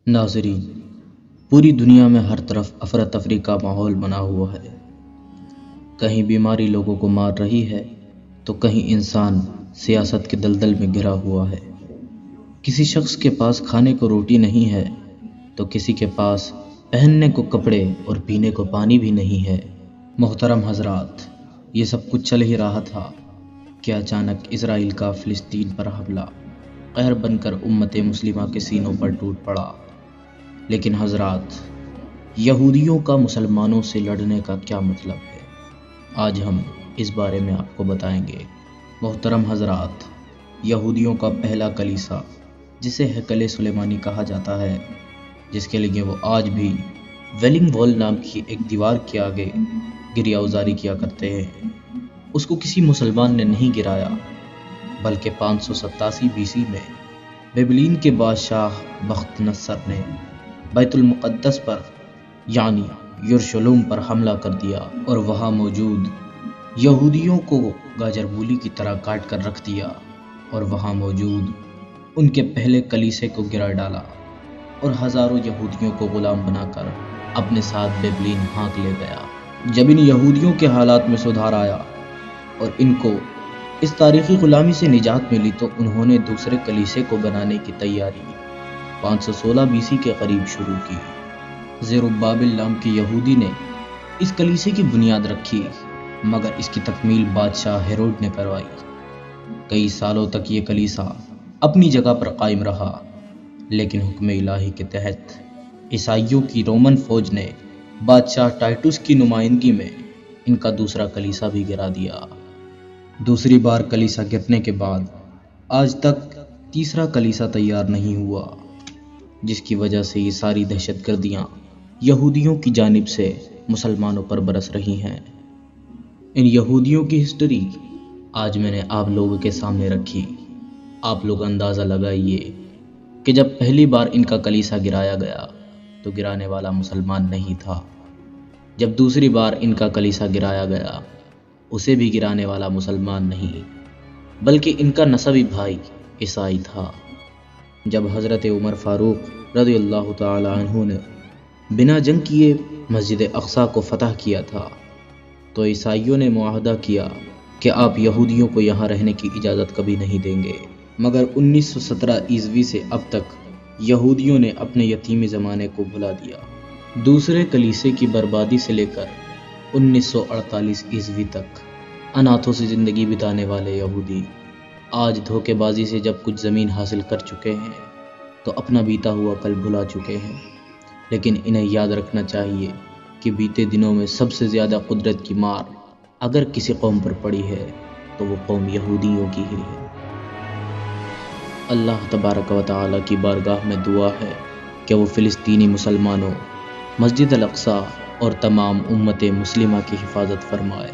ناظرین، پوری دنیا میں ہر طرف افراتفری کا ماحول بنا ہوا ہے۔ کہیں بیماری لوگوں کو مار رہی ہے تو کہیں انسان سیاست کے دلدل میں گرا ہوا ہے۔ کسی شخص کے پاس کھانے کو روٹی نہیں ہے تو کسی کے پاس پہننے کو کپڑے اور پینے کو پانی بھی نہیں ہے۔ محترم حضرات، یہ سب کچھ چل ہی رہا تھا کہ اچانک اسرائیل کا فلسطین پر حملہ قہر بن کر امت مسلمہ کے سینوں پر ٹوٹ پڑا۔ لیکن حضرات، یہودیوں کا مسلمانوں سے لڑنے کا کیا مطلب ہے؟ آج ہم اس بارے میں آپ کو بتائیں گے۔ محترم حضرات، یہودیوں کا پہلا کلیسا، جسے ہیکل سلیمانی کہا جاتا ہے، جس کے لیے وہ آج بھی ویلنگ وال نام کی ایک دیوار کے آگے گریہ ازاری کیا کرتے ہیں، اس کو کسی مسلمان نے نہیں گرایا، بلکہ 587 BC میں بیبلین کے بادشاہ بخت نصر نے بیت المقدس پر یعنی یروشلم پر حملہ کر دیا اور وہاں موجود یہودیوں کو گاجر مولی کی طرح کاٹ کر رکھ دیا اور وہاں موجود ان کے پہلے کلیسے کو گرا ڈالا اور ہزاروں یہودیوں کو غلام بنا کر اپنے ساتھ بیبلین ہانک لے گیا۔ جب ان یہودیوں کے حالات میں سدھار آیا اور ان کو اس تاریخی غلامی سے نجات ملی تو انہوں نے دوسرے کلیسے کو بنانے کی تیاری 516 BC کے قریب شروع کی۔ زربابل نام کے یہودی نے اس کلیسے کی بنیاد رکھی، مگر اس کی تکمیل بادشاہ ہیروڈ نے کروائی۔ کئی سالوں تک یہ کلیسا اپنی جگہ پر قائم رہا، لیکن حکم الہی کے تحت عیسائیوں کی رومن فوج نے بادشاہ ٹائٹس کی نمائندگی میں ان کا دوسرا کلیسا بھی گرا دیا۔ دوسری بار کلیسا گرنے کے بعد آج تک تیسرا کلیسا تیار نہیں ہوا، جس کی وجہ سے یہ ساری دہشت گردیاں یہودیوں کی جانب سے مسلمانوں پر برس رہی ہیں۔ ان یہودیوں کی ہسٹری آج میں نے آپ لوگوں کے سامنے رکھی۔ آپ لوگ اندازہ لگائیے کہ جب پہلی بار ان کا کلیسا گرایا گیا تو گرانے والا مسلمان نہیں تھا، جب دوسری بار ان کا کلیسا گرایا گیا اسے بھی گرانے والا مسلمان نہیں، بلکہ ان کا نسبی بھائی عیسائی تھا۔ جب حضرت عمر فاروق رضی اللہ تعالی عنہ نے بنا جنگ کیے مسجد اقصیٰ کو فتح کیا تھا تو عیسائیوں نے معاہدہ کیا کہ آپ یہودیوں کو یہاں رہنے کی اجازت کبھی نہیں دیں گے، مگر 1917 عیسوی سے اب تک یہودیوں نے اپنے یتیمی زمانے کو بھلا دیا۔ دوسرے کلیسے کی بربادی سے لے کر 1948 عیسوی تک اناتھوں سے زندگی بتانے والے یہودی آج دھوکے بازی سے جب کچھ زمین حاصل کر چکے ہیں تو اپنا بیتا ہوا کل بھلا چکے ہیں، لیکن انہیں یاد رکھنا چاہیے کہ بیتے دنوں میں سب سے زیادہ قدرت کی مار اگر کسی قوم پر پڑی ہے تو وہ قوم یہودیوں کی ہی ہے۔ اللہ تبارک و تعالی کی بارگاہ میں دعا ہے کہ وہ فلسطینی مسلمانوں، مسجد الاقصیٰ اور تمام امت مسلمہ کی حفاظت فرمائے۔